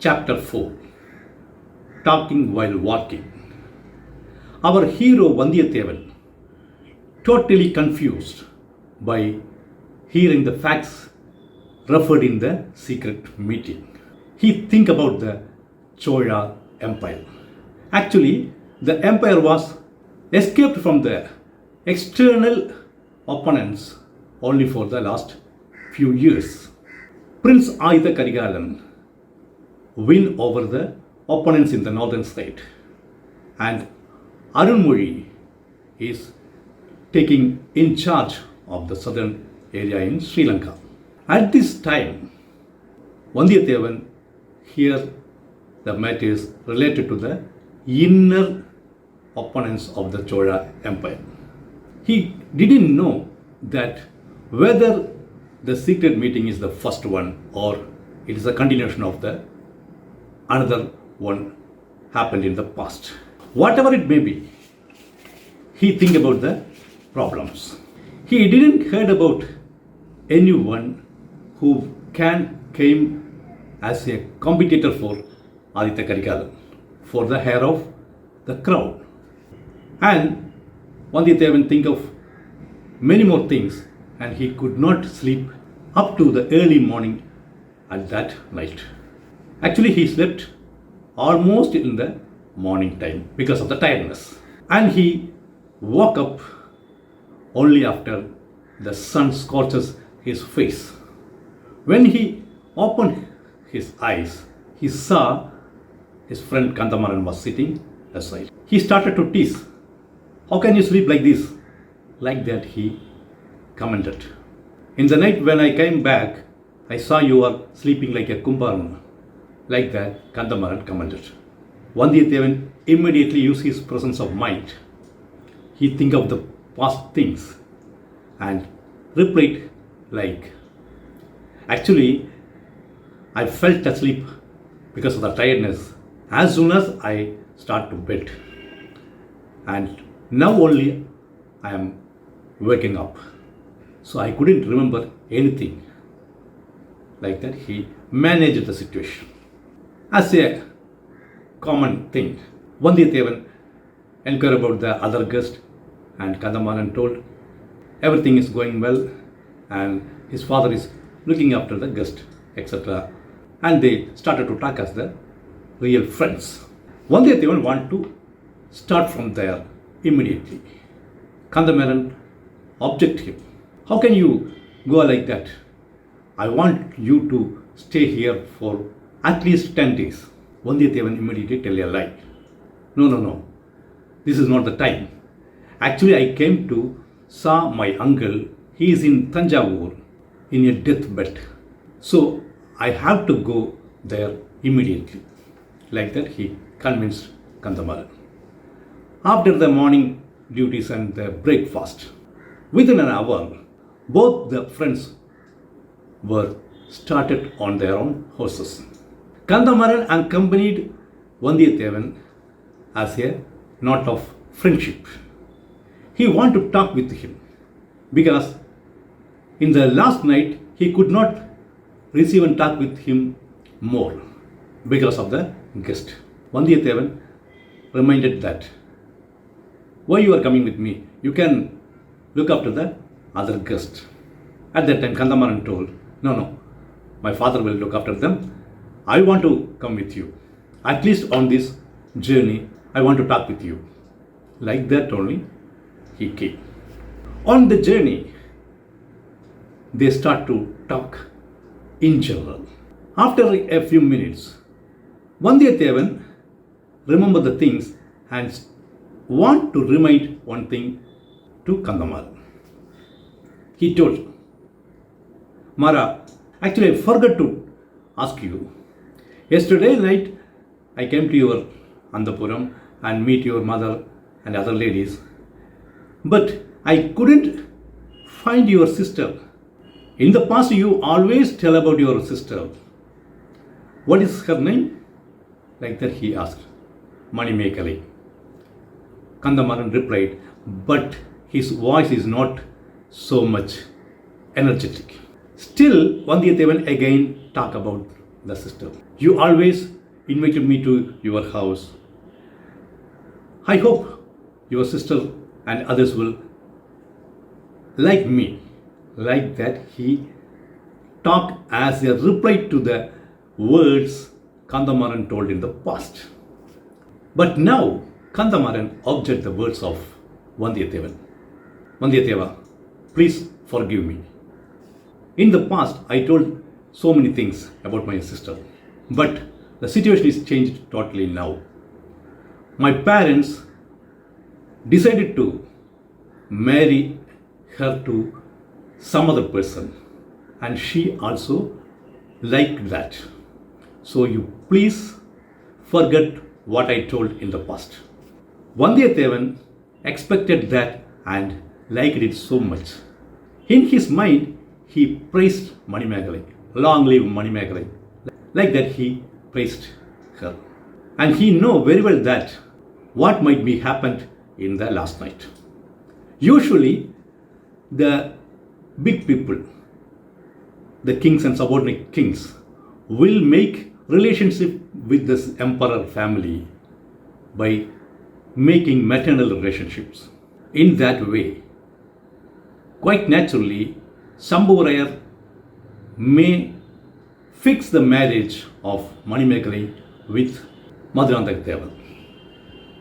Chapter 4 Talking While Walking. Our hero Vanthiyathevan, totally confused by hearing the facts referred in the secret meeting. He think about the Chola Empire. Actually, the empire was escaped from the external opponents only for the last few years. Prince Azhvarkkatiyan win over the opponents in the northern state, and Arunmozhi is taking in charge of the southern area in Sri Lanka. At this time, Vanthiyathevan hears the matters related to the inner opponents of the Chola Empire. He didn't know that whether the secret meeting is the first one or it is a continuation of the another one happened in the past. Whatever it may be, he think about the problems. He didn't heard about anyone who came as a competitor for Azhvarkkatiyan for the hair of the crown. And Vanthiyathevan think of many more things, and he could not sleep up to the early morning at that night. Actually, he slept almost in the morning time because of the tiredness. And he woke up only after the sun scorches his face. When he opened his eyes, he saw his friend Kanthamaran was sitting aside. He started to tease. How can you sleep like this? Like that he commented. In the night when I came back, I saw you are sleeping like a kumparan. Like that, Kanthamaran commented. Vanthiyathevan immediately used his presence of mind. He think of the past things and replied like, actually, I felt asleep because of the tiredness as soon as I start to bed. And now only I am waking up. So I couldn't remember anything. Like that, he managed the situation. As a common thing, Vanthiyathevan inquired about the other guest, and Kanthamaran told everything is going well and his father is looking after the guest, etc. And they started to talk as the real friends. Vanthiyathevan wanted to start from there immediately. Kanthamaran objected him. How can you go like that? I want you to stay here for at least 10 days. Vanthiyathevan immediately tell a lie. No. This is not the time. Actually, I came to saw my uncle. He is in Thanjavur in a deathbed. So I have to go there immediately. Like that, he convinced Kanthamaran. After the morning duties and the breakfast, within an hour, both the friends were started on their own horses. Kanthamaran accompanied Vanthiyathevan as a note of friendship. He wanted to talk with him because in the last night he could not receive and talk with him more because of the guest. Vanthiyathevan reminded that, why you are coming with me? You can look after the other guest. At that time, Kanthamaran told, no, my father will look after them. I want to come with you. At least on this journey, I want to talk with you. Like that only, he came. On the journey, they start to talk in general. After a few minutes, Vanthiyathevan remember the things and want to remind one thing to Kanthamaran. He told, Mara, actually I forgot to ask you. Yesterday night I came to your Anthapuram and meet your mother and other ladies, but I couldn't find your sister. In the past you always tell about your sister. What is her name? Like that he asked. Manimekali. Kanthamaran replied, but his voice is not so much energetic. Still, Vanthiyathevan again talk about the sister. You always invited me to your house. I hope your sister and others will like me, like that. He talked as a reply to the words Kanthamaran told in the past. But now Kanthamaran objected the words of Vanthiyathevan. Vanthiyatheva, please forgive me. In the past, I told so many things about my sister, but the situation is changed totally now. My parents decided to marry her to some other person, and she also liked that. So you please forget what I told in the past. Vanthiyathevan expected that and liked it so much. In his mind, he praised Manimekalai. Long live Manimekalai. Like that he praised her. And he knew very well that what might be happened in the last night. Usually, the big people, the kings and subordinate kings, will make relationship with this emperor family by making maternal relationships. In that way, quite naturally, Sambhavarayar may fix the marriage of Manimekalai with Vanthiyathevan,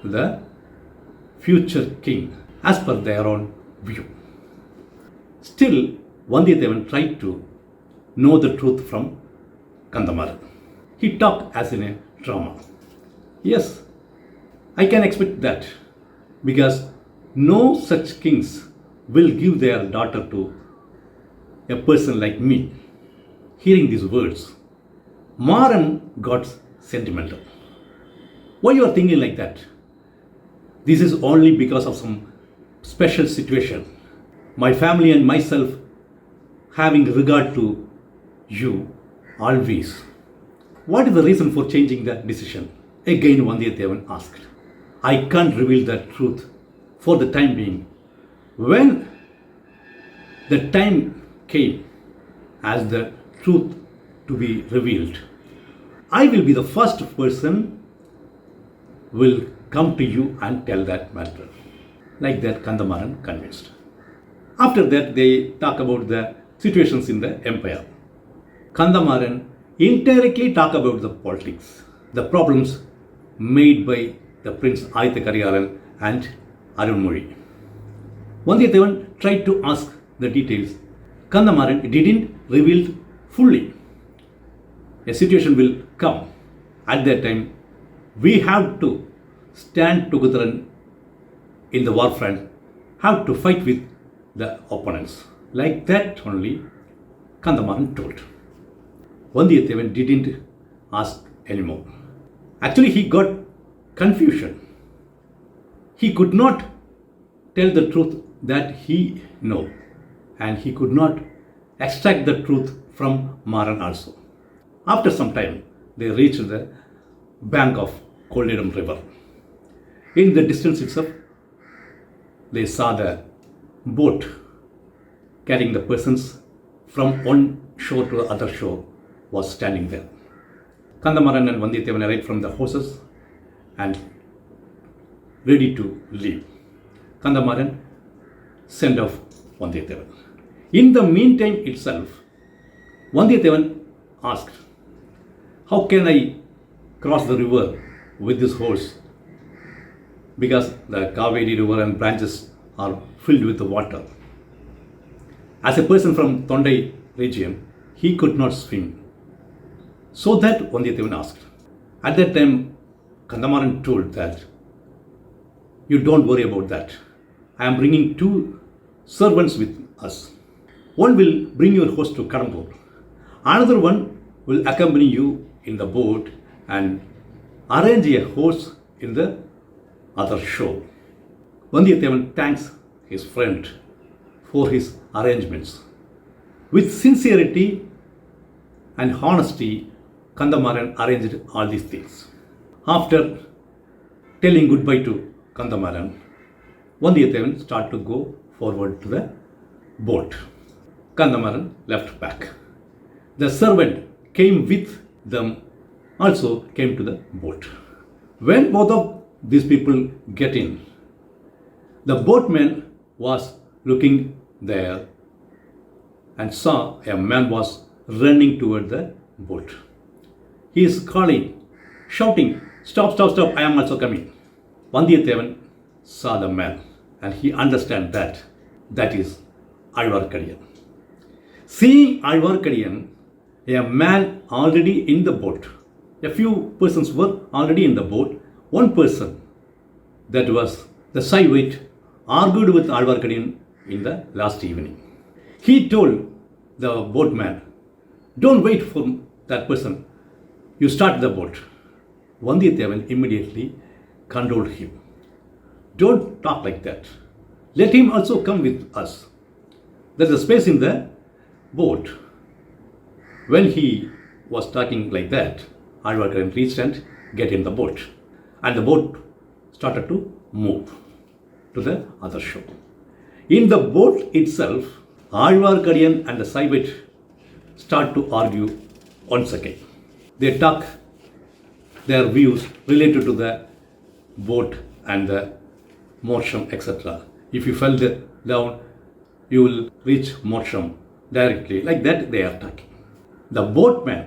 the future king, as per their own view. Still, Vanthiyathevan tried to know the truth from Kanthamaran. He talked as in a drama. Yes, I can expect that, because no such kings will give their daughter to a person like me. Hearing these words, Maran got sentimental. Why you are thinking like that? This is only because of some special situation. My family and myself having regard to you always. What is the reason for changing that decision? Again, Vanthiyathevan asked. I can't reveal the truth for the time being. When the time came as the truth to be revealed, I will be the first person will come to you and tell that matter. Like that, Kanthamaran convinced. After that, they talk about the situations in the empire. Kanthamaran indirectly talk about the politics, the problems made by the Prince Aditya and Arunmozhi. Vanthiyathevan tried to ask the details. Kanthamaran didn't reveal fully. A situation will come. At that time, we have to stand together in the war front, have to fight with the opponents. Like that only Kanthamaran told. Vanthiyathevan didn't ask anymore. Actually, he got confusion. He could not tell the truth that he know, and he could not extract the truth from Maran also. After some time, they reached the bank of Kolledam river. In the distance itself, they saw the boat carrying the persons from one shore to the other shore was standing there. Kanthamaran and Vanthiyathevan arrived from the horses and ready to leave. Kanthamaran sent off Vanthiyathevan. In the meantime itself, Vanthiyathevan asked, how can I cross the river with this horse? Because the Kaveri river and branches are filled with the water. As a person from Tondai region, he could not swim. So that Vanthiyathevan asked. At that time, Kanthamaran told that, you don't worry about that. I am bringing 2 servants with us. One will bring your horse to Kadambur. Another one will accompany you in the boat and arrange a horse in the other shore. Vanthiyathevan thanks his friend for his arrangements. With sincerity and honesty, Kanthamaran arranged all these things. After telling goodbye to Kanthamaran, Vanthiyathevan started to go forward to the boat. Kanthamaran left back. The servant came with them also came to the boat. When both of these people get in, the boatman was looking there and saw a man was running toward the boat. He is calling, shouting, "Stop, stop, stop, I am also coming." Vanthiyathevan saw the man and he understand that is Azhvarkkatiyan. Seeing Azhvarkkatiyan, a man already in the boat, a few persons were already in the boat. One person, that was the Saivite, argued with Azhvarkkatiyan in the last evening. He told the boatman, "Don't wait for that person, you start the boat." Vanthiyathevan immediately controlled him. "Don't talk like that. Let him also come with us. There's a space in the boat." When he was talking like that, Azhvarkkatiyan reached and get in the boat. And the boat started to move to the other shore. In the boat itself, Azhvarkkatiyan and the Saivite start to argue once again. They talk their views related to the boat and the motion, etc. If you fell down, you will reach motion directly. Like that they are talking. The boatman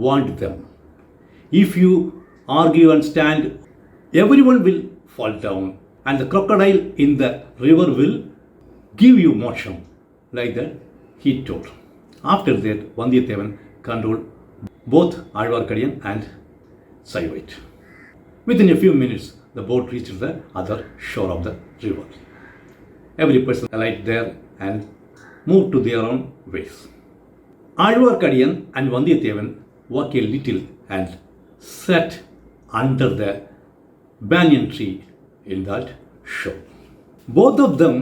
warned them, "If you argue and stand, everyone will fall down and the crocodile in the river will give you motion." Like that he told. After that, Vanthiyathevan controlled both Azhvarkkatiyan and Saivite. Within a few minutes, the boat reached the other shore of the river. Every person alighted there and moved to their own ways. Azhvarkkatiyan and Vanthiyathevan walked a little and sat under the banyan tree in that shore. Both of them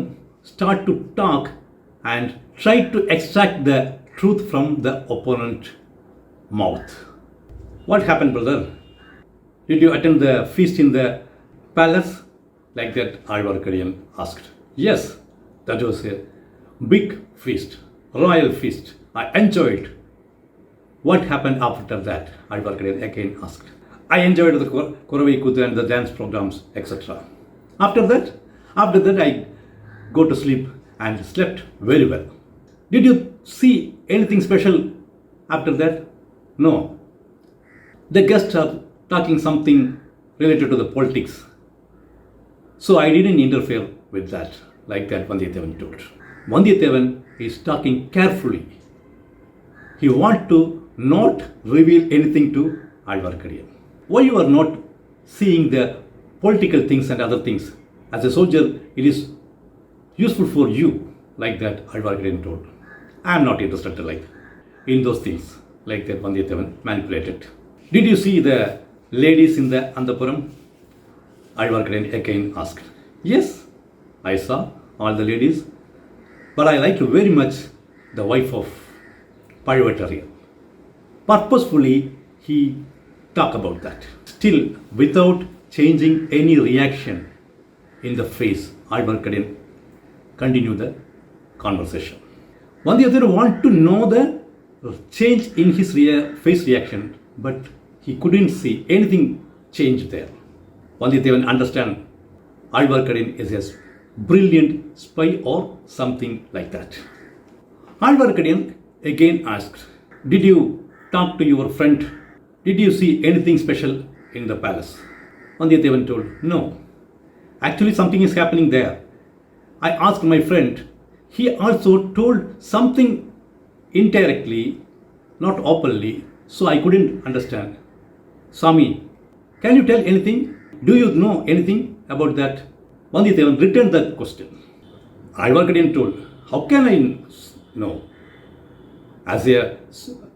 start to talk and try to extract the truth from the opponent's mouth. "What happened, brother? Did you attend the feast in the palace?" Like that Azhvarkkatiyan asked. "Yes, that was a big feast, royal feast. I enjoyed it." "What happened after that?" Azhvarkkatiyan again asked. "I enjoyed the Koravai Kuthu and the dance programs, etc. After that I go to sleep and slept very well." "Did you see anything special after that?" "No. The guests are talking something related to the politics, so I didn't interfere with that." Like that Vanthiyathevan told. Vanthiyathevan is talking carefully. He wants to not reveal anything to Azhvarkkatiyan. "Why you are not seeing the political things and other things? As a soldier, it is useful for you." Like that Azhvarkkatiyan told. "I am not interested in those things." Like that Vanthiyathevan manipulated. "Did you see the ladies in the Anthapuram?" Azhvarkkatiyan again asked. "Yes, I saw all the ladies, but I liked very much the wife of Azhvarkkatiyan." Purposefully he talked about that. Still, without changing any reaction in the face, Azhvarkkatiyan continued the conversation. Vanthiyathevan wanted to know the change in his face reaction, but he couldn't see anything change there. Vanthiyathevan understand Azhvarkkatiyan is a brilliant spy or something like that. Azhvarkkatiyan again asked, "Did you talk to your friend? Did you see anything special in the palace?" Vanthiyathevan told, "No. Actually something is happening there. I asked my friend. He also told something indirectly, not openly, so I couldn't understand." "Swami, can you tell anything? Do you know anything about that?" Vanthiyathevan returned that question. Azhvarkkatiyan told, "How can I know? As a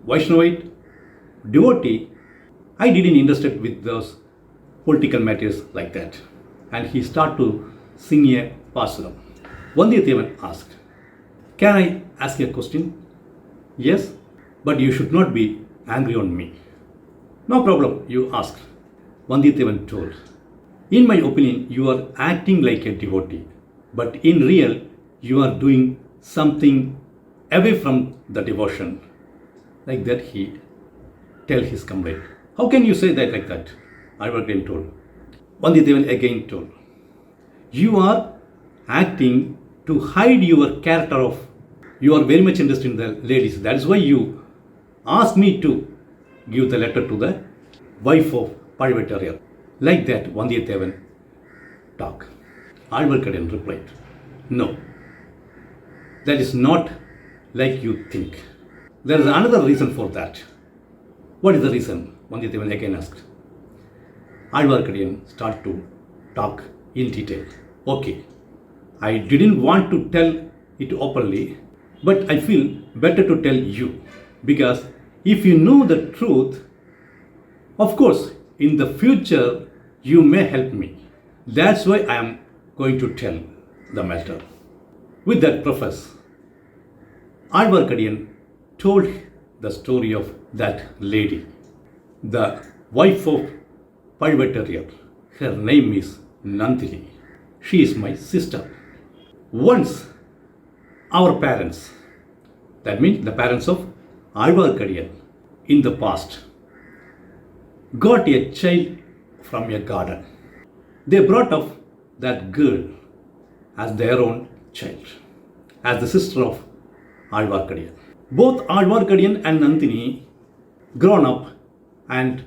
Vaishnavite devotee, I didn't interested with those political matters like that." And he started to sing a pasuram. Vanthiyathevan asked, "Can I ask you a question?" "Yes, but you should not be angry on me." "No problem, you ask." Vanthiyathevan told, "In my opinion, you are acting like a devotee, but in real, you are doing something away from the devotion." Like that he tell his comrade, How can you say that like that? Azhvarkkatiyan told. Vanthiyathevan again told, you are acting to hide your character of, you are very much interested in the ladies. That is why you asked me to give the letter to the wife of Pazhvarkatiyar. Like that, Vanthiyathevan talk. Azhvarkkatiyan replied, no, that is not like you think. There is another reason for that. What is the reason? Vanthiyathevan again asked. Azhvarkkatiyan started to talk in detail. Okay, I didn't want to tell it openly, but I feel better to tell you, because if you know the truth, of course, in the future, you may help me. That's why I am going to tell the matter. With that preface, Azhvarkkatiyan told the story of that lady, the wife of Pazhvarkatiyar. Her name is Nandhini. She is my sister. Once our parents, that means the parents of Azhvarkkatiyan in the past, got a child from a garden. They brought up that girl as their own child, as the sister of Azhvarkkatiyan. Both Azhvarkkatiyan and Nandhini grown up and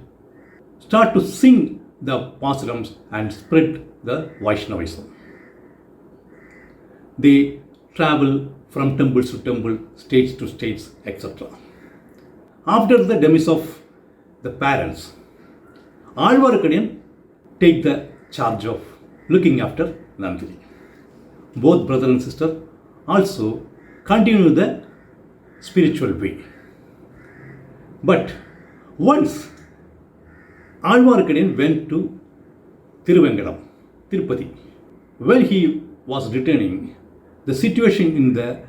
start to sing the pasarams and spread the Vaishnavism. They travel from temples to temple, states to states, etc. After the demise of the parents, Azhvarkkatiyan take the charge of looking after Nandhini. Both brother and sister also continue the spiritual way. But once Azhvarkkatiyan went to Tiruvengadam, Tirupati. When he was returning, the situation in the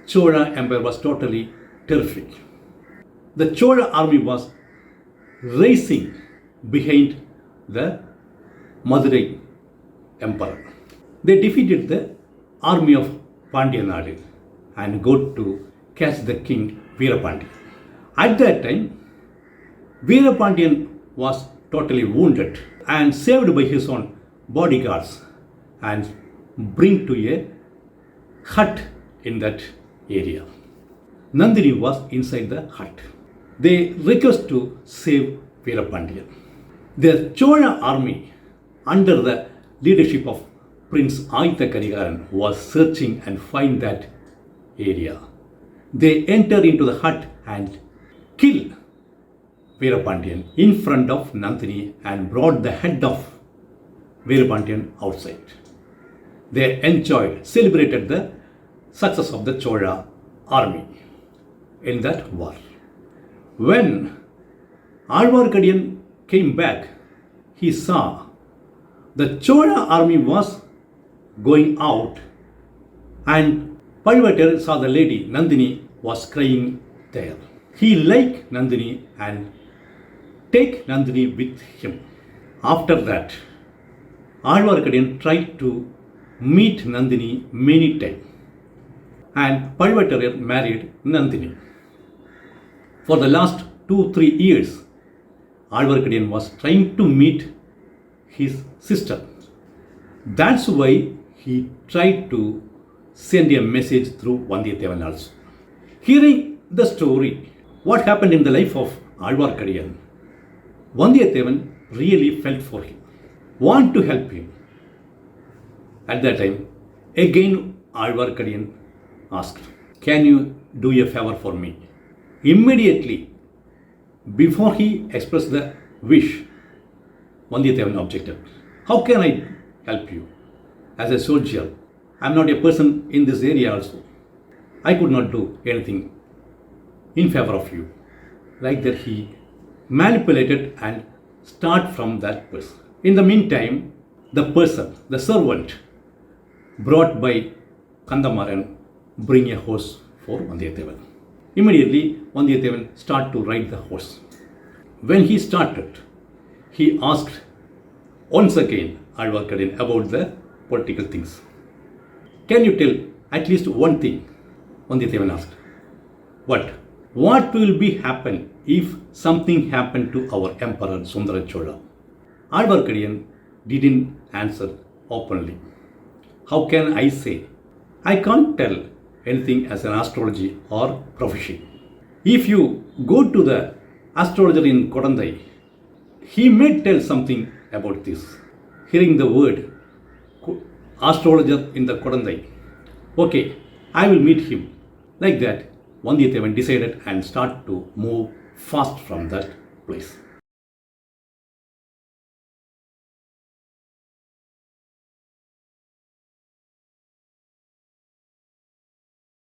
Chola Empire was totally terrific. The Chola army was racing behind the Madurai Emperor. They defeated the army of Pandyanadu and got to catch the king Veerapandiyan. At that time, Veerapandiyan was totally wounded and saved by his own bodyguards and bring to a hut in that area. Nandhini was inside the hut. They request to save Veerapandiyan. The Chola army under the leadership of Prince Kanthamaran was searching and find that area. They enter into the hut and kill Veerapandiyan in front of Nandhini and brought the head of Veerapandiyan outside. They enjoyed, celebrated the success of the Chola army in that war. When Azhvarkkatiyan came back, he saw the Chola army was going out and Pazhvarkatiyar saw the lady Nandhini was crying there. He liked Nandhini and take Nandhini with him. After that, Azhvarkkatiyan tried to meet Nandhini many times and Pazhvarkatiyar married Nandhini. For the last 2-3 years, Azhvarkkatiyan was trying to meet his sister. That's why he tried to send a message through Vanthiyathevan also. Hearing the story, what happened in the life of Azhvarkkatiyan, Vanthiyathevan really felt for him, want to help him. At that time, again Azhvarkkatiyan asked, can you do a favor for me? Immediately, before he expressed the wish, Vanthiyathevan objected. How can I help you? As a soldier, I am not a person in this area also. I could not do anything in favor of you. Like that he manipulated and start from that person. In the meantime, the person, the servant brought by Kanthamaran bring a horse for Vanthiyathevan. Immediately, Vanthiyathevan started to ride the horse. When he started, he asked once again Azhvarkkatiyan about the political things. Can you tell at least one thing? Vanthiyathevan asked. What? What will be happen if something happened to our Emperor Sundara Chola? Azhvarkkatiyan didn't answer openly. How can I say? I can't tell anything as an astrology or prophecy. If you go to the astrologer in Kodandai, he may tell something about this. Hearing the word astrologer in the Kodandai, okay, I will meet him. Like that, Vanthiyathevan decided and start to move fast from that place.